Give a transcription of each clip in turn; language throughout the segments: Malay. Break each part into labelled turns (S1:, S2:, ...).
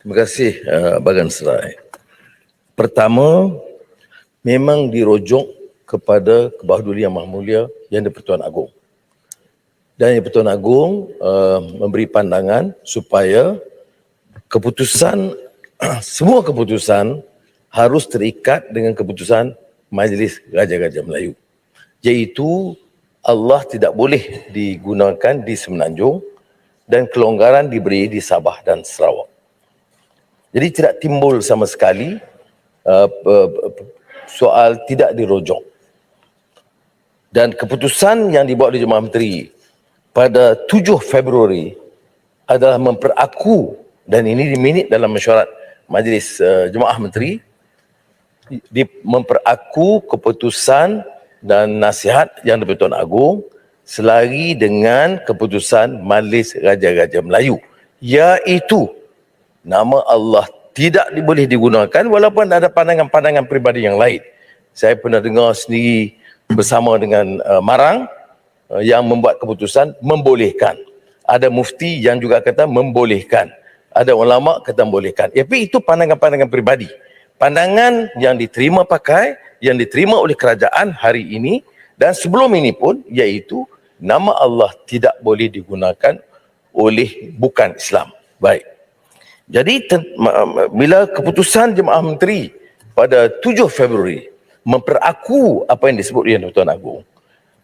S1: Terima kasih Bagan Serai. Pertama, memang dirujuk kepada Kebawah Duli Yang Maha Mulia Yang di-Pertuan Agong. Dan Yang Pertuan Agong memberi pandangan supaya keputusan, semua keputusan harus terikat dengan keputusan Majlis Raja-Raja Melayu. Iaitu Allah tidak boleh digunakan di Semenanjung dan kelonggaran diberi di Sabah dan Sarawak. Jadi tidak timbul sama sekali soal tidak dirujuk. Dan keputusan yang dibuat oleh Jemaah Menteri pada 7 Februari adalah memperaku, dan ini diminit dalam mesyuarat Majlis Jemaah Menteri, memperaku keputusan dan nasihat Yang di-Pertuan Agong selari dengan keputusan Majlis Raja-Raja Melayu, iaitu nama Allah tidak boleh digunakan walaupun ada pandangan-pandangan peribadi yang lain. Saya pernah dengar sendiri bersama dengan Marang yang membuat keputusan membolehkan. Ada mufti yang juga kata membolehkan. Ada ulama kata membolehkan. Tapi itu pandangan-pandangan peribadi. Pandangan yang diterima pakai, yang diterima oleh kerajaan hari ini dan sebelum ini pun, iaitu nama Allah tidak boleh digunakan oleh bukan Islam. Baik. Jadi bila keputusan Jemaah Menteri pada 7 Februari memperaku apa yang disebut Yang di-Pertuan Agong,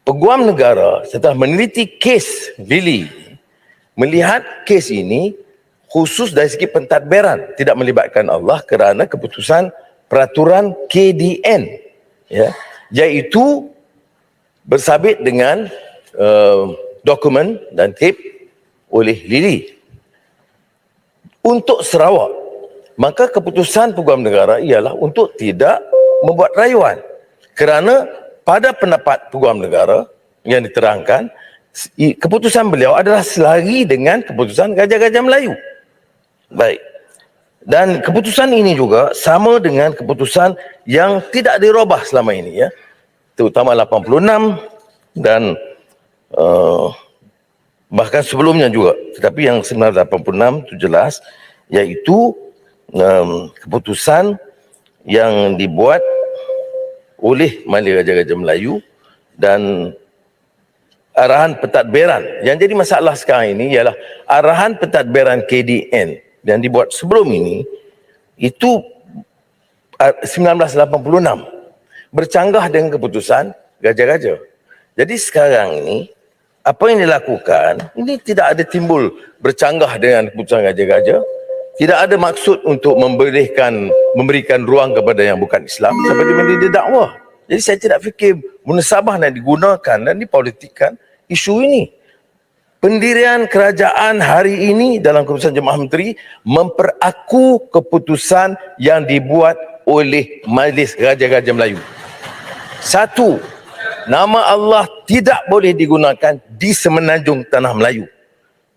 S1: Peguam Negara setelah meneliti kes Lily, melihat kes ini khusus dari segi pentadbiran tidak melibatkan Allah kerana keputusan peraturan KDN, iaitu bersabit dengan dokumen dan tip oleh Lily. Untuk Sarawak, maka keputusan Peguam Negara ialah untuk tidak membuat rayuan. Kerana pada pendapat Peguam Negara yang diterangkan, keputusan beliau adalah selari dengan keputusan Raja-Raja Melayu. Baik. Dan keputusan ini juga sama dengan keputusan yang tidak dirubah selama ini, terutama 86 dan bahkan sebelumnya juga, tetapi yang 1986 itu jelas, iaitu keputusan yang dibuat oleh Majlis Raja-Raja Melayu dan arahan pentadbiran. Yang jadi masalah sekarang ini ialah arahan pentadbiran KDN yang dibuat sebelum ini, itu 1986 bercanggah dengan keputusan Raja-Raja. Jadi sekarang ini apa yang dilakukan ini tidak ada timbul bercanggah dengan keputusan Raja-Raja, tidak ada maksud untuk memberikan ruang kepada yang bukan Islam seperti mana dia dakwah. Jadi saya tidak fikir munasabah nak digunakan dan dipolitikkan isu ini. Pendirian kerajaan hari ini dalam keputusan Jemaah Menteri memperaku keputusan yang dibuat oleh Majlis Raja-Raja Melayu. Satu, nama Allah tidak boleh digunakan di Semenanjung Tanah Melayu.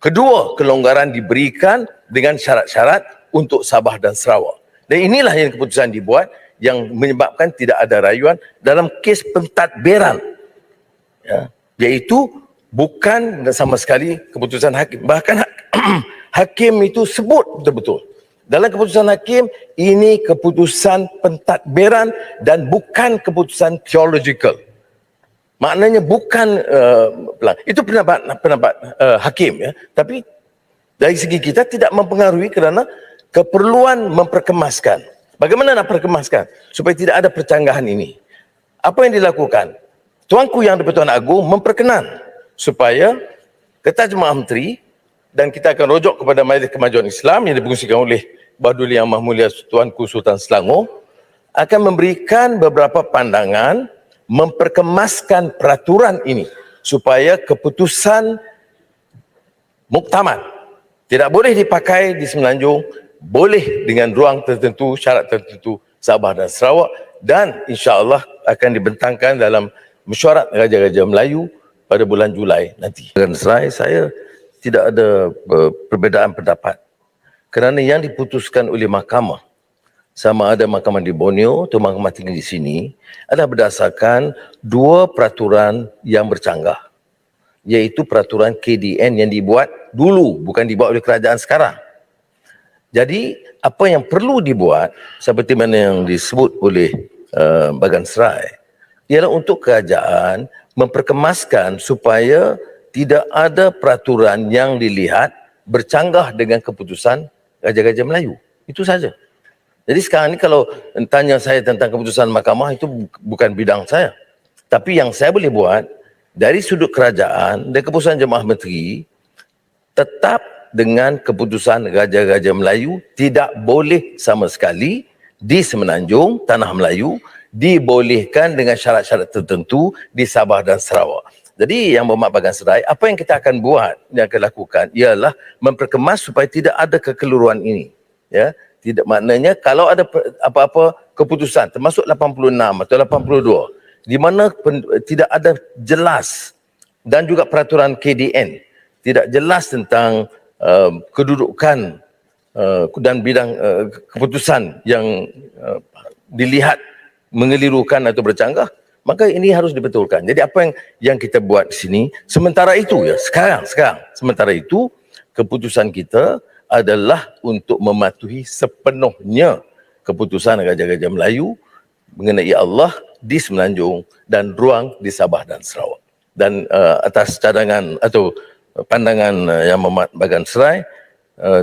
S1: Kedua, kelonggaran diberikan dengan syarat-syarat untuk Sabah dan Sarawak. Dan inilah yang keputusan dibuat yang menyebabkan tidak ada rayuan dalam kes pentadbiran. Iaitu bukan sama sekali keputusan hakim. Bahkan hakim itu sebut betul-betul. Dalam keputusan hakim, ini keputusan pentadbiran dan bukan keputusan theological. Maknanya bukan itu pendapat hakim, tapi dari segi kita tidak mempengaruhi kerana keperluan memperkemaskan. Bagaimana nak perkemaskan supaya tidak ada percanggahan ini? Apa yang dilakukan? Tuanku Yang di-Pertuan Agong memperkenan supaya Ketua Jemaah Menteri, dan kita akan rujuk kepada Majlis Kemajuan Islam yang dipengungsikan oleh Kebawah Duli Yang Maha Mulia Tuanku Sultan Selangor, akan memberikan beberapa pandangan memperkemaskan peraturan ini supaya keputusan muktamad tidak boleh dipakai di Semenanjung, boleh dengan ruang tertentu, syarat tertentu Sabah dan Sarawak, dan insya-Allah akan dibentangkan dalam mesyuarat Raja-Raja Melayu pada bulan Julai nanti. Dan saya tidak ada perbezaan pendapat kerana yang diputuskan oleh mahkamah, sama ada mahkamah di Borneo atau mahkamah tinggi di sini, adalah berdasarkan dua peraturan yang bercanggah, iaitu peraturan KDN yang dibuat dulu, bukan dibuat oleh kerajaan sekarang. Jadi apa yang perlu dibuat seperti mana yang disebut oleh Bagan Serai ialah untuk kerajaan memperkemaskan supaya tidak ada peraturan yang dilihat bercanggah dengan keputusan Raja-Raja Melayu. Itu saja. Jadi sekarang ni kalau tanya saya tentang keputusan mahkamah, itu bukan bidang saya. Tapi yang saya boleh buat dari sudut kerajaan dan keputusan Jemaah Menteri, tetap dengan keputusan Raja-Raja Melayu tidak boleh sama sekali di Semenanjung, Tanah Melayu, dibolehkan dengan syarat-syarat tertentu di Sabah dan Sarawak. Jadi yang Berhormat Bagan Serai, apa yang kita akan buat, yang akan lakukan ialah memperkemas supaya tidak ada kekeliruan ini. Ya, tidak, maknanya kalau ada apa-apa keputusan termasuk 86 atau 82 di mana tidak ada jelas, dan juga peraturan KDN tidak jelas tentang kedudukan dan bidang keputusan yang dilihat mengelirukan atau bercanggah, maka ini harus dibetulkan. Jadi apa yang kita buat di sini sementara itu, ya sekarang sementara itu keputusan kita adalah untuk mematuhi sepenuhnya keputusan Raja-Raja Melayu mengenai Allah di Semenanjung dan ruang di Sabah dan Sarawak. Dan atas cadangan atau pandangan Yang Berhormat Bagan Serai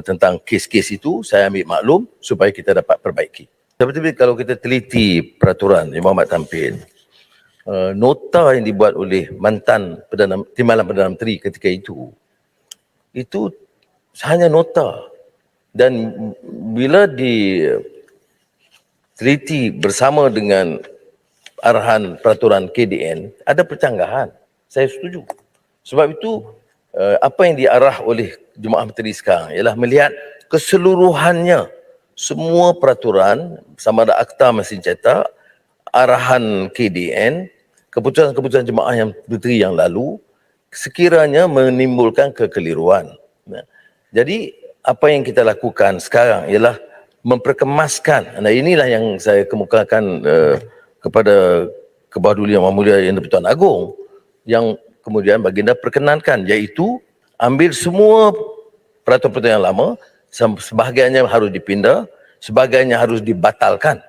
S1: tentang kes-kes itu, saya ambil maklum supaya kita dapat perbaiki. Seperti kalau kita teliti peraturan Yang Berhormat Tampin, nota yang dibuat oleh mantan Timbalan Perdana Menteri ketika itu hanya nota, dan bila diteliti bersama dengan arahan peraturan KDN ada percanggahan. Saya setuju. Sebab itu apa yang diarah oleh Jemaah Menteri sekarang ialah melihat keseluruhannya semua peraturan, sama ada Akta Mesin Cetak, arahan KDN, keputusan-keputusan Jemaah yang Menteri yang lalu sekiranya menimbulkan kekeliruan. Jadi apa yang kita lakukan sekarang ialah memperkemaskan. Nah, inilah yang saya kemukakan kepada Kebawah Duli Yang Mulia Yang di-Pertuan Agong, yang kemudian baginda perkenankan, iaitu ambil semua peraturan-peraturan yang lama, sebahagiannya harus dipindah, sebahagiannya harus dibatalkan.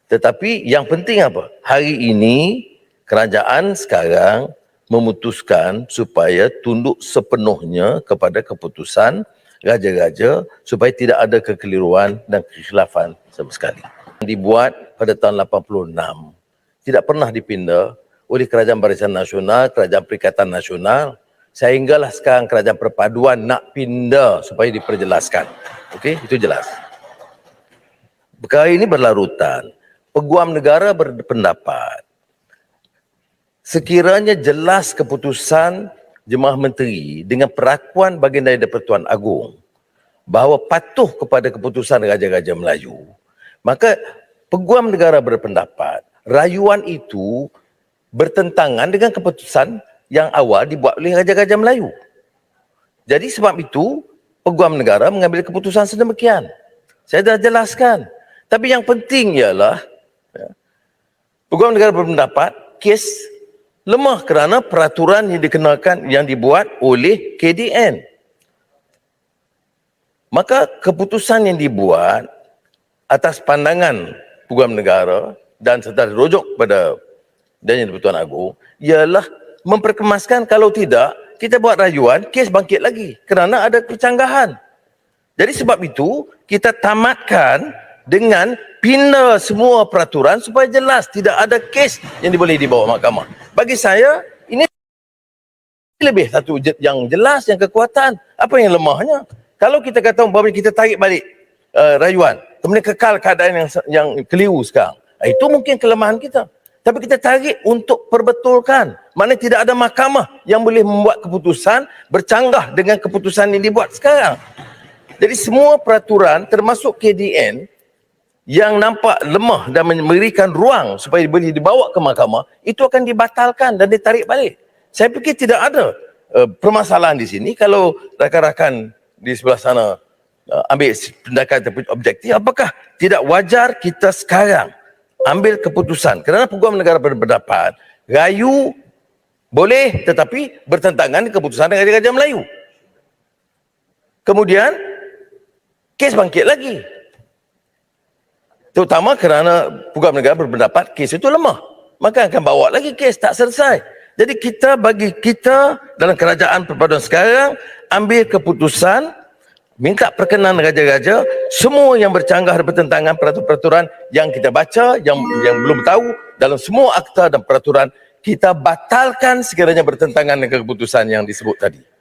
S1: Tetapi yang penting apa? Hari ini kerajaan sekarang memutuskan supaya tunduk sepenuhnya kepada keputusan Raja-Raja supaya tidak ada kekeliruan dan kekhilafan sama sekali. Dibuat pada tahun 86, tidak pernah dipindah oleh Kerajaan Barisan Nasional, Kerajaan Perikatan Nasional, sehinggalah sekarang Kerajaan Perpaduan nak pindah supaya diperjelaskan. Okey, itu jelas. Perkara ini berlarutan. Peguam negara berpendapat sekiranya jelas keputusan Jemaah Menteri dengan perakuan baginda Yang di-Pertuan Agong bahawa patuh kepada keputusan Raja-Raja Melayu, maka Peguam negara berpendapat rayuan itu bertentangan dengan keputusan yang awal dibuat oleh Raja-Raja Melayu. Jadi sebab itu Peguam negara mengambil keputusan sedemikian. Saya dah jelaskan. Tapi yang penting ialah Peguam negara berpendapat kes lemah kerana peraturan yang dikenakan yang dibuat oleh KDN. Maka keputusan yang dibuat atas pandangan Peguam negara dan serta dirujuk pada dan Yang di-Pertuan Agong ialah memperkemaskan, kalau tidak kita buat rayuan, kes bangkit lagi kerana ada kecanggahan. Jadi sebab itu kita tamatkan dengan pindah semua peraturan supaya jelas tidak ada kes yang boleh dibawa mahkamah. Bagi saya ini lebih satu yang jelas, yang kekuatan. Apa yang lemahnya? Kalau kita kata umpamanya kita tarik balik rayuan, kemudian kekal keadaan yang keliru sekarang, itu mungkin kelemahan kita. Tapi kita tarik untuk perbetulkan. Maknanya tidak ada mahkamah yang boleh membuat keputusan bercanggah dengan keputusan yang dibuat sekarang. Jadi semua peraturan termasuk KDN yang nampak lemah dan memberikan ruang supaya boleh dibawa ke mahkamah, itu akan dibatalkan dan ditarik balik. Saya fikir tidak ada permasalahan di sini. Kalau rakan-rakan di sebelah sana ambil tindakan objektif, apakah tidak wajar kita sekarang ambil keputusan? Kerana Peguam negara berpendapat rayu boleh tetapi bertentangan dengan keputusan Raja-Raja Melayu. Kemudian kes bangkit lagi. Terutama kerana Pegawai Negara berpendapat kes itu lemah. Maka akan bawa lagi kes, tak selesai. Jadi bagi kita dalam kerajaan perpaduan sekarang, ambil keputusan, minta perkenan raja-raja, semua yang bercanggah dan bertentangan peraturan-peraturan yang kita baca, yang belum tahu, dalam semua akta dan peraturan, kita batalkan sekiranya bertentangan dengan keputusan yang disebut tadi.